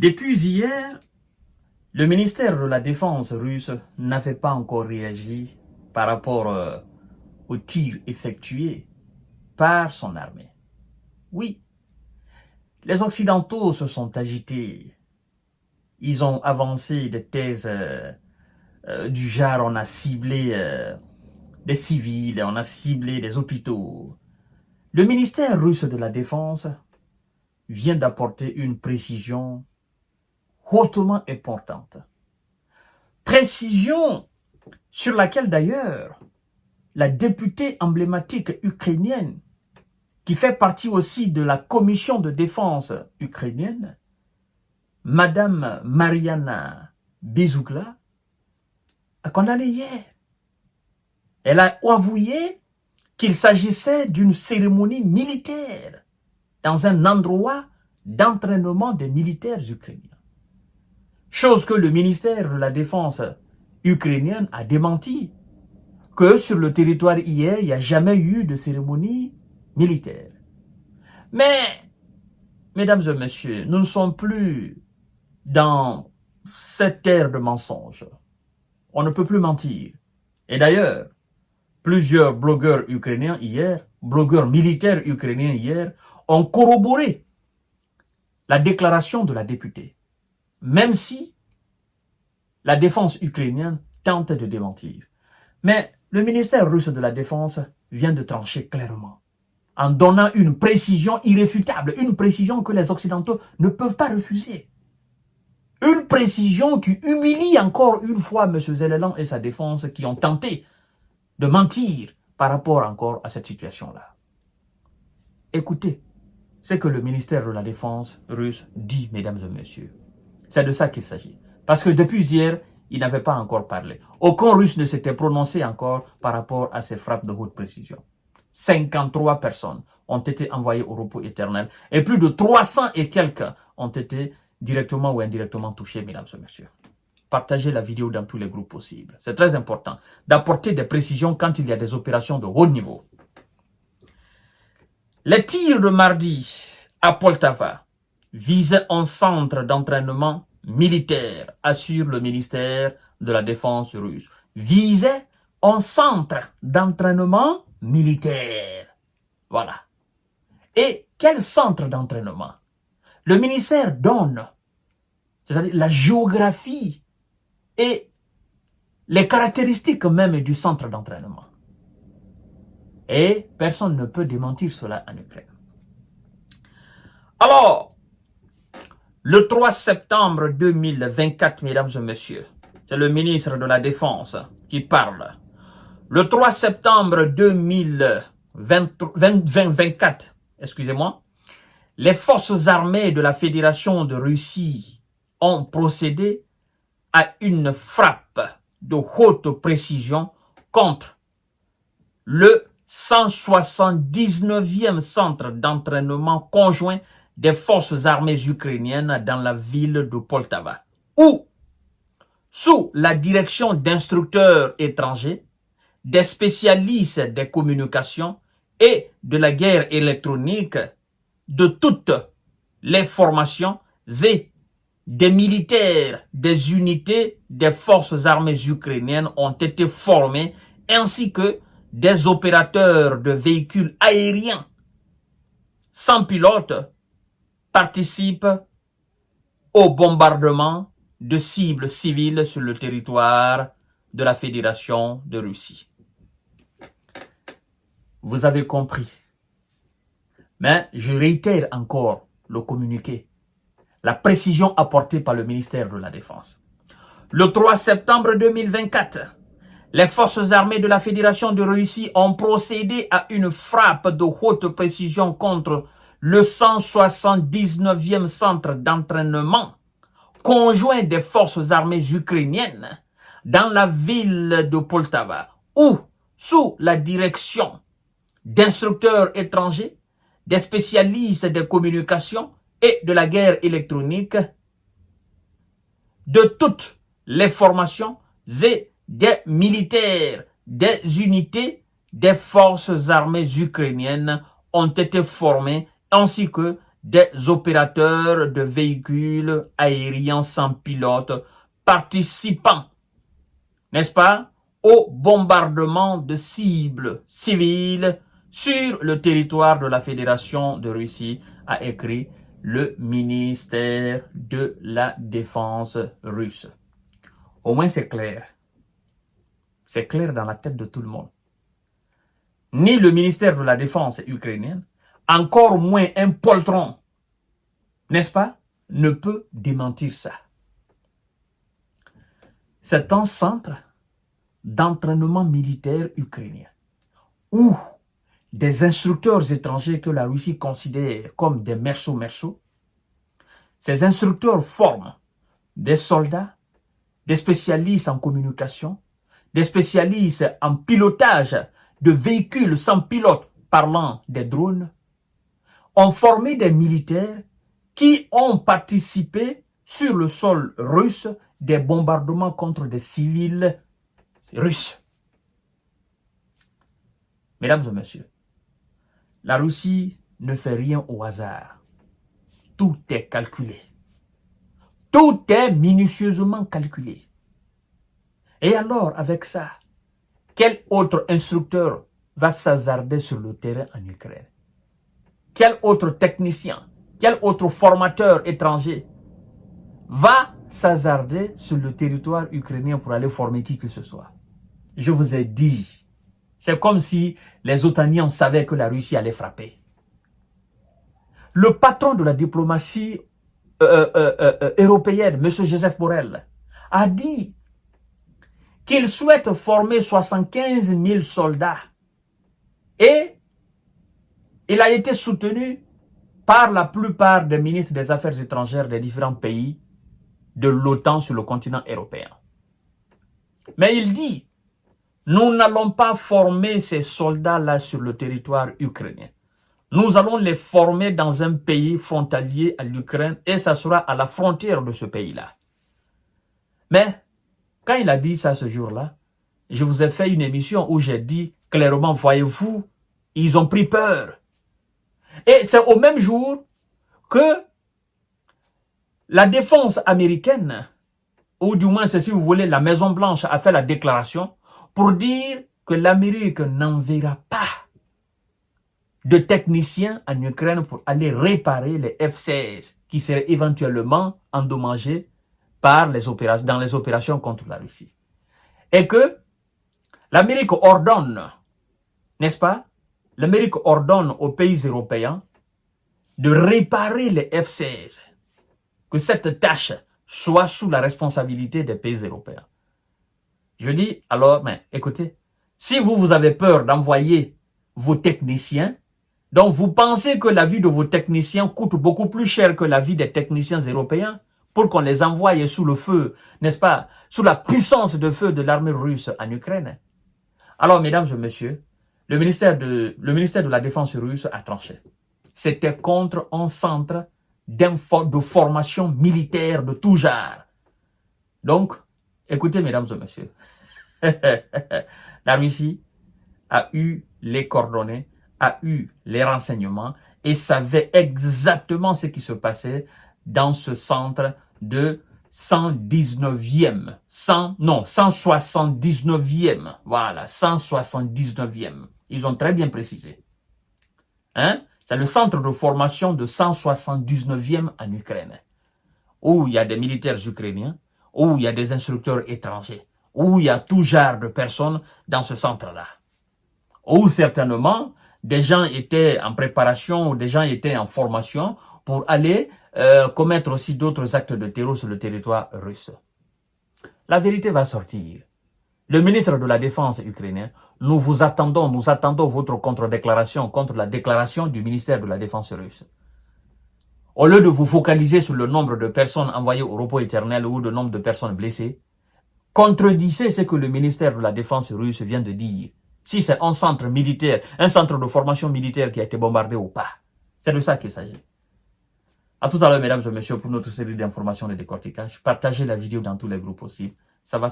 Depuis hier, le ministère de la Défense russe n'avait pas encore réagi par rapport aux tirs effectués par son armée. Oui, les Occidentaux se sont agités. Ils ont avancé des thèses du genre on a ciblé des civils, on a ciblé des hôpitaux. Le ministère russe de la Défense vient d'apporter une précision hautement importante. Précision sur laquelle d'ailleurs la députée emblématique ukrainienne, qui fait partie aussi de la commission de défense ukrainienne, Madame Mariana Bezougla, a condamné hier. Elle a avoué qu'il s'agissait d'une cérémonie militaire dans un endroit d'entraînement des militaires ukrainiens. Chose que le ministère de la Défense ukrainienne a démenti, que sur le territoire hier, il n'y a jamais eu de cérémonie militaire. Mais, mesdames et messieurs, nous ne sommes plus dans cette ère de mensonges. On ne peut plus mentir. Et d'ailleurs, plusieurs blogueurs ukrainiens hier, blogueurs militaires ukrainiens hier, ont corroboré la déclaration de la députée, même si la défense ukrainienne tente de démentir. Mais le ministère russe de la Défense vient de trancher clairement, en donnant une précision irréfutable, une précision que les Occidentaux ne peuvent pas refuser. Une précision qui humilie encore une fois M. Zelensky et sa défense qui ont tenté de mentir par rapport encore à cette situation-là. Écoutez ce que le ministère de la Défense russe dit, mesdames et messieurs. C'est de ça qu'il s'agit. Parce que depuis hier, il n'avait pas encore parlé. Aucun Russe ne s'était prononcé encore par rapport à ces frappes de haute précision. 53 personnes ont été envoyées au repos éternel et plus de 300 et quelques ont été directement ou indirectement touchés, mesdames et messieurs. Partagez la vidéo dans tous les groupes possibles. C'est très important d'apporter des précisions quand il y a des opérations de haut niveau. Les tirs de mardi à Poltava visaient un centre d'entraînement militaire, assure le ministère de la Défense russe. Visaient un centre d'entraînement militaire. Voilà. Et quel centre d'entraînement? Le ministère donne, c'est-à-dire la géographie et les caractéristiques même du centre d'entraînement. Et personne ne peut démentir cela en Ukraine. Alors, le 3 septembre 2024, mesdames et messieurs, c'est le ministre de la Défense qui parle. Le 3 septembre 2024, excusez-moi, les forces armées de la Fédération de Russie ont procédé à une frappe de haute précision contre le 179e centre d'entraînement conjoint des forces armées ukrainiennes dans la ville de Poltava, où, sous la direction d'instructeurs étrangers, des spécialistes des communications et de la guerre électronique, de toutes les formations et des militaires des unités des forces armées ukrainiennes ont été formés, ainsi que des opérateurs de véhicules aériens sans pilote participent au bombardement de cibles civiles sur le territoire de la Fédération de Russie. Vous avez compris. Mais je réitère encore le communiqué, la précision apportée par le ministère de la Défense. Le 3 septembre 2024, les forces armées de la Fédération de Russie ont procédé à une frappe de haute précision contre le 179e centre d'entraînement conjoint des forces armées ukrainiennes dans la ville de Poltava, où, sous la direction d'instructeurs étrangers, des spécialistes des communications et de la guerre électronique, de toutes les formations et des militaires des unités des forces armées ukrainiennes ont été formés, ainsi que des opérateurs de véhicules aériens sans pilote participant, n'est-ce pas, au bombardement de cibles civiles sur le territoire de la Fédération de Russie, a écrit le ministère de la Défense russe. Au moins c'est clair. C'est clair dans la tête de tout le monde. Ni le ministère de la Défense ukrainien, encore moins un poltron, n'est-ce pas, ne peut démentir ça. C'est un centre d'entraînement militaire ukrainien où des instructeurs étrangers que la Russie considère comme des merceaux, ces instructeurs forment des soldats, des spécialistes en communication, des spécialistes en pilotage de véhicules sans pilote parlant des drones, ont formé des militaires qui ont participé sur le sol russe des bombardements contre des civils russes. Mesdames et messieurs, la Russie ne fait rien au hasard. Tout est calculé. Tout est minutieusement calculé. Et alors, avec ça, quel autre instructeur va s'hasarder sur le terrain en Ukraine? Quel autre technicien, quel autre formateur étranger va s'hasarder sur le territoire ukrainien pour aller former qui que ce soit? Je vous ai dit, c'est comme si les OTANiens savaient que la Russie allait frapper. Le patron de la diplomatie européenne, M. Joseph Borrell, a dit qu'il souhaite former 75 000 soldats. Et il a été soutenu par la plupart des ministres des Affaires étrangères des différents pays de l'OTAN sur le continent européen. Mais il dit, nous n'allons pas former ces soldats-là sur le territoire ukrainien. Nous allons les former dans un pays frontalier à l'Ukraine et ça sera à la frontière de ce pays-là. Mais quand il a dit ça ce jour-là, je vous ai fait une émission où j'ai dit clairement, voyez-vous, ils ont pris peur. Et c'est au même jour que la défense américaine, ou du moins, si vous voulez, la Maison-Blanche a fait la déclaration pour dire que l'Amérique n'enverra pas de techniciens en Ukraine pour aller réparer les F-16 qui seraient éventuellement endommagés par dans les opérations contre la Russie. Et que l'Amérique ordonne, n'est-ce pas, l'Amérique ordonne aux pays européens de réparer les F-16, que cette tâche soit sous la responsabilité des pays européens. Je dis, alors, mais écoutez, si vous avez peur d'envoyer vos techniciens, donc vous pensez que la vie de vos techniciens coûte beaucoup plus cher que la vie des techniciens européens pour qu'on les envoie sous le feu, n'est-ce pas, sous la puissance de feu de l'armée russe en Ukraine. Alors, mesdames et messieurs, le ministère de la Défense russe a tranché. C'était contre un centre de formation militaire de tout genre. Donc, écoutez, mesdames et messieurs, la Russie a eu les coordonnées, a eu les renseignements et savait exactement ce qui se passait dans ce centre de 179e, 179e, voilà, 179e. Ils ont très bien précisé. Hein? C'est le centre de formation de 179e en Ukraine, où il y a des militaires ukrainiens, où il y a des instructeurs étrangers, où il y a tout genre de personnes dans ce centre-là, où certainement des gens étaient en préparation, ou des gens étaient en formation pour aller commettre aussi d'autres actes de terror sur le territoire russe. La vérité va sortir. Le ministre de la Défense ukrainien, nous attendons votre contre-déclaration contre la déclaration du ministère de la Défense russe. Au lieu de vous focaliser sur le nombre de personnes envoyées au repos éternel ou le nombre de personnes blessées, contredisez ce que le ministère de la Défense russe vient de dire. Si c'est un centre militaire, un centre de formation militaire qui a été bombardé ou pas. C'est de ça qu'il s'agit. À tout à l'heure, mesdames et messieurs, pour notre série d'informations et de décortiquage. Partagez la vidéo dans tous les groupes possibles. Ça va